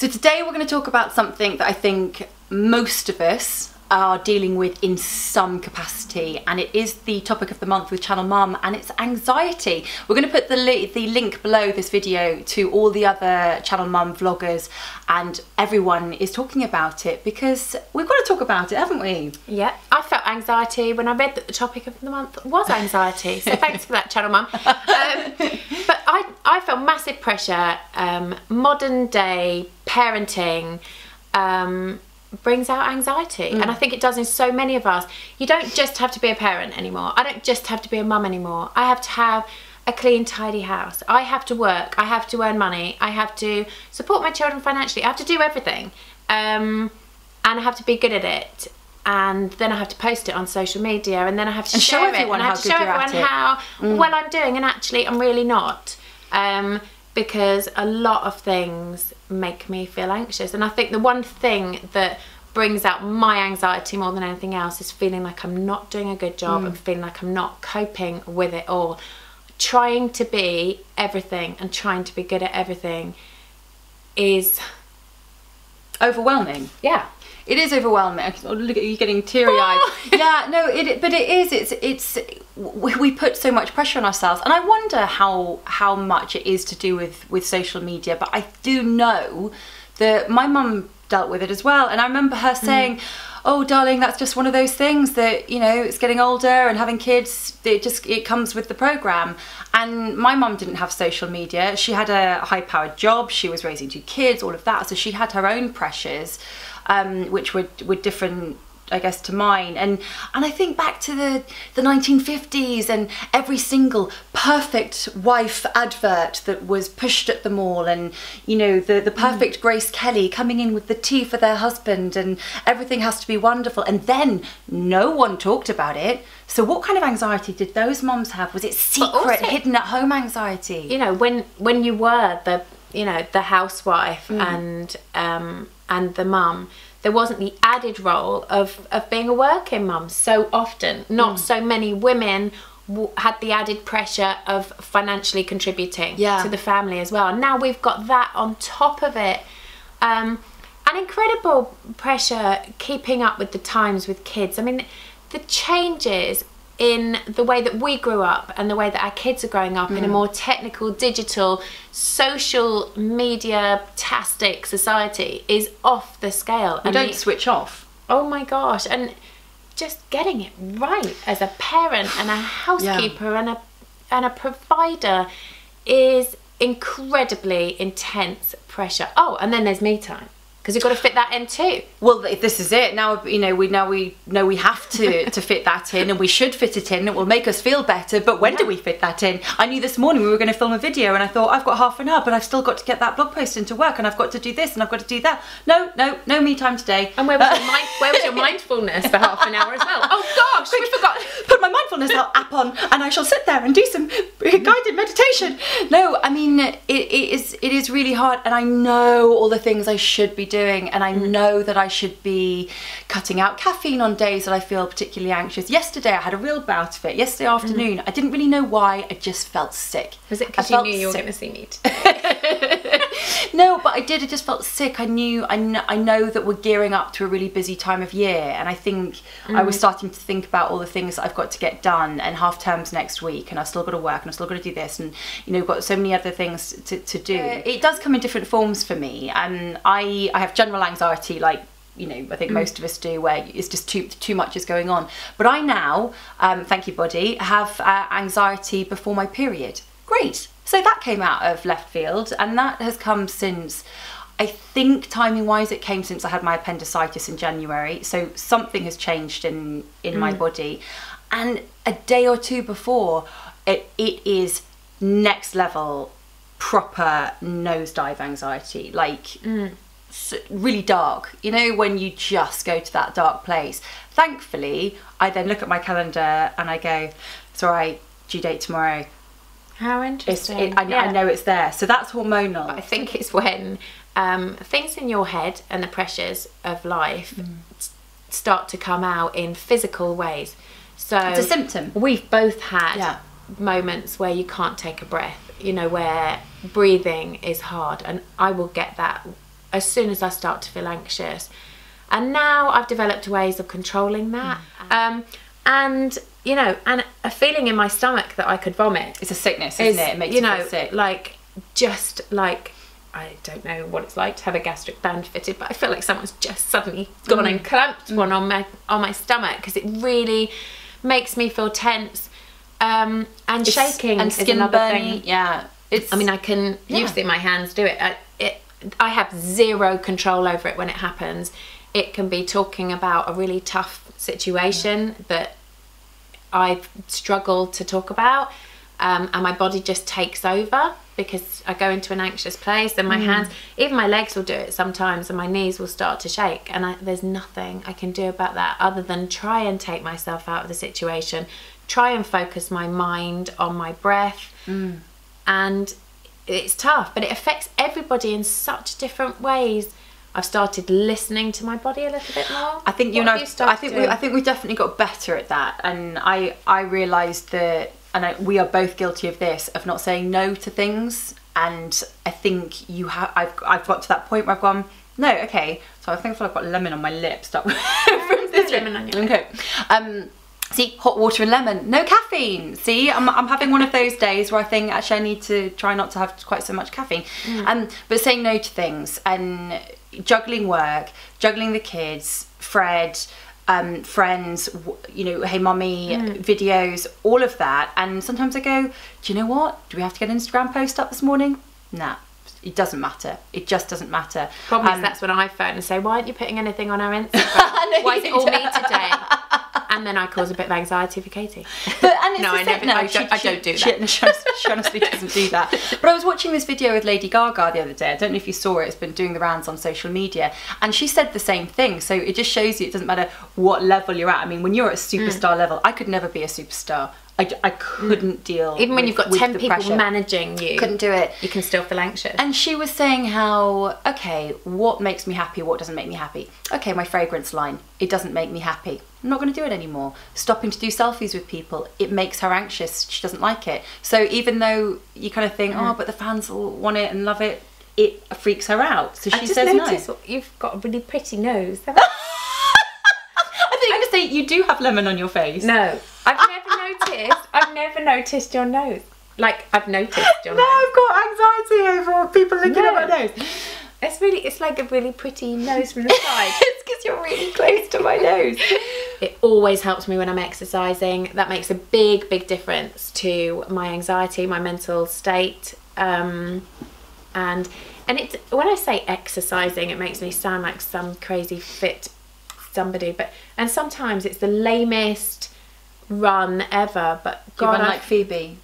So today we're going to talk about something that I think most of us are dealing with in some capacity, and it is the topic of the month with Channelmum, and it's anxiety. We're going to put the link below this video to all the other Channelmum vloggers, and everyone is talking about it because we've got to talk about it, haven't we? Yeah, I felt anxiety when I read that the topic of the month was anxiety, so thanks for that, Channelmum. But I felt massive pressure. Modern day parenting brings out anxiety, and I think it does in so many of us. You don't just have to be a parent anymore. I don't just have to be a mum anymore. I have to have a clean, tidy house. I have to work. I have to earn money. I have to support my children financially. I have to do everything, and I have to be good at it. And then I have to post it on social media, and then I have to share it, and I have to show everyone how well I'm doing, and actually I'm really not. Because a lot of things make me feel anxious, and I think the one thing that brings out my anxiety more than anything else is feeling like I'm not doing a good job and feeling like I'm not coping with it all. Trying to be everything and trying to be good at everything is overwhelming. Yeah. It is overwhelming. Look at you getting teary-eyed. Yeah, no, but it is. We put so much pressure on ourselves, and I wonder how much it is to do with social media. But I do know that my mum dealt with it as well, and I remember her saying, "Oh, darling, that's just one of those things that, you know, it's getting older and having kids. It comes with the program." And my mum didn't have social media. She had a high-powered job. She was raising 2 kids, all of that. So she had her own pressures, which were different, I guess, to mine. And I think back to the 1950s and every single perfect wife advert that was pushed at them all, and, you know, the perfect Grace Kelly coming in with the tea for their husband, and everything has to be wonderful. And then no one talked about it. So what kind of anxiety did those mums have? Was it secret, also, hidden at home anxiety? You know, when you were the housewife and the mum, there wasn't the added role of being a working mum so often. Not so many women had the added pressure of financially contributing to the family as well. And now we've got that on top of it. An incredible pressure keeping up with the times with kids. I mean, the changes in the way that we grew up and the way that our kids are growing up in a more technical, digital, social media-tastic society is off the scale. You don't switch off. Oh my gosh. And just getting it right as a parent and a housekeeper and a provider is incredibly intense pressure. Oh, and then there's me time, because you've got to fit that in too. Well, this is it. Now, you know, we know we have to fit that in, and we should fit it in. It will make us feel better. But when do we fit that in? I knew this morning we were going to film a video, and I thought, I've got half an hour, but I've still got to get that blog post into work, and I've got to do this, and I've got to do that. No me time today. And where was your mindfulness for half an hour as well? Oh gosh, we forgot. Put my mindfulness app on, and I shall sit there and do some guided meditation. No, I mean, it is really hard, and I know all the things I should be doing, and I know that I should be cutting out caffeine on days that I feel particularly anxious. Yesterday I had a real bout of it. Yesterday afternoon, I didn't really know why, I just felt sick. Was it because you knew you were going to see me today? No, but I just felt sick. I know that we're gearing up to a really busy time of year, and I think I was starting to think about all the things that I've got to get done, and half term's next week, and I've still got to work, and I've still got to do this, and, you know, got so many other things to do. It does come in different forms for me, and I have general anxiety, like, you know, I think most of us do, where it's just too much is going on. But I now, thank you body, have anxiety before my period. Great. So that came out of left field, and that has come since, I think timing wise, it came since I had my appendicitis in January. So something has changed in my body. And a day or two before, it is next level proper nosedive anxiety, like really dark, you know, when you just go to that dark place. Thankfully, I then look at my calendar and I go, it's all right, due date tomorrow. How interesting. I know it's there. So that's hormonal. But I think it's when things in your head and the pressures of life start to come out in physical ways. So it's a symptom. We've both had moments where you can't take a breath, you know, where breathing is hard, and I will get that as soon as I start to feel anxious. And now I've developed ways of controlling that. And, you know, and a feeling in my stomach that I could vomit. It's a sickness, isn't it? It makes you feel sick. Like, just like, I don't know what it's like to have a gastric band fitted, but I feel like someone's just suddenly gone and clamped one on my stomach, because it really makes me feel tense. And shaking and is skin another burning. thing. Yeah, I mean, I can usually my hands do it. I have zero control over it when it happens. It can be talking about a really tough situation that I've struggled to talk about, and my body just takes over because I go into an anxious place, and my hands, even my legs will do it sometimes, and my knees will start to shake, and there's nothing I can do about that other than try and take myself out of the situation, try and focus my mind on my breath. And it's tough, but it affects everybody in such different ways. I've started listening to my body a little bit more. I think I think we definitely got better at that, and I realised that, and we are both guilty of this, of not saying no to things. And I think I've got to that point where I've gone, no, okay. So I think I feel I've got lemon on my lips. From this lemon on your okay. See, hot water and lemon, no caffeine. See, I'm having one of those days where I think actually I need to try not to have quite so much caffeine. But saying no to things, and juggling work, juggling the kids, Fred, friends, you know, hey mummy, videos, all of that. And sometimes I go, do you know what? Do we have to get an Instagram post up this morning? Nah. It doesn't matter. It just doesn't matter. Problem is, that's when I phone and say, why aren't you putting anything on our Instagram? Why is it all me today? And then I cause a bit of anxiety for Katy. But and it's no, I don't do that. She honestly doesn't do that. But I was watching this video with Lady Gaga the other day. I don't know if you saw it. It's been doing the rounds on social media, and she said the same thing. So it just shows you it doesn't matter what level you're at. I mean, when you're at a superstar level, I could never be a superstar. I couldn't deal. Even when you've got 10 people pressure. Managing you, couldn't do it. You can still feel anxious. And she was saying how, okay, what makes me happy, what doesn't make me happy? Okay, my fragrance line, it doesn't make me happy. I'm not going to do it anymore. Stopping to do selfies with people, it makes her anxious. She doesn't like it. So even though you kind of think, oh, but the fans will want it and love it, it freaks her out. So she says no. You've got a really pretty nose. I think you're going to say you do have lemon on your face. No, I've never noticed your nose. Like, I've noticed your nose. No, I've got anxiety over people looking at my nose. It's like a really pretty nose from the side. It's because you're really close to my nose. It always helps me when I'm exercising. That makes a big, big difference to my anxiety, my mental state. And it's, when I say exercising, it makes me sound like some crazy fit somebody, and sometimes it's the lamest run ever, but God, like Phoebe.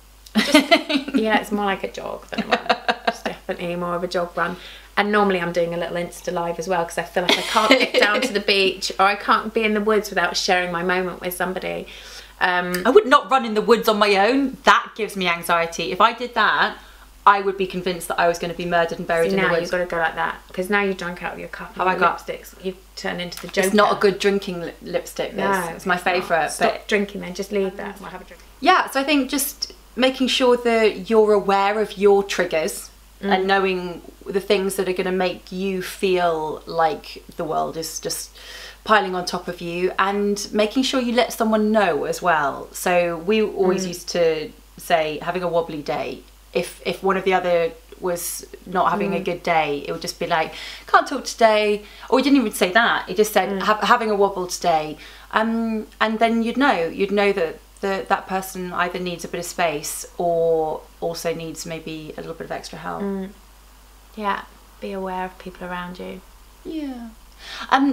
Yeah, it's more like a jog than a run. It's definitely more of a jog run. And normally I'm doing a little Insta live as well, because I feel like I can't get down to the beach, or I can't be in the woods without sharing my moment with somebody. I would not run in the woods on my own. That gives me anxiety. If I did that, I would be convinced that I was going to be murdered and buried in the woods. Now you've got to go like that, because now you've drunk out of your cup. Have I got lipsticks? You've turned into the Joker. It's not a good drinking lipstick. No, it's my favourite. Stop drinking then. Just leave that. We'll have a drink. Yeah, so I think just making sure that you're aware of your triggers and knowing the things that are going to make you feel like the world is just piling on top of you, and making sure you let someone know as well. So we always used to say, having a wobbly day. If one of the other was not having a good day, it would just be like, can't talk today. Or he didn't even say that. He just said, having a wobble today. And then you'd know that that person either needs a bit of space or also needs maybe a little bit of extra help. Yeah, be aware of people around you. Yeah.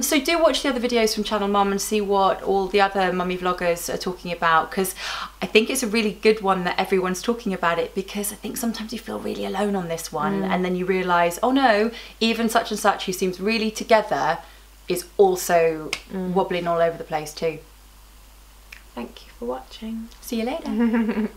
So do watch the other videos from Channelmum and see what all the other mummy vloggers are talking about, because I think it's a really good one that everyone's talking about it, because I think sometimes you feel really alone on this one, and then you realise, oh no, even such and such who seems really together is also wobbling all over the place too. Thank you for watching. See you later.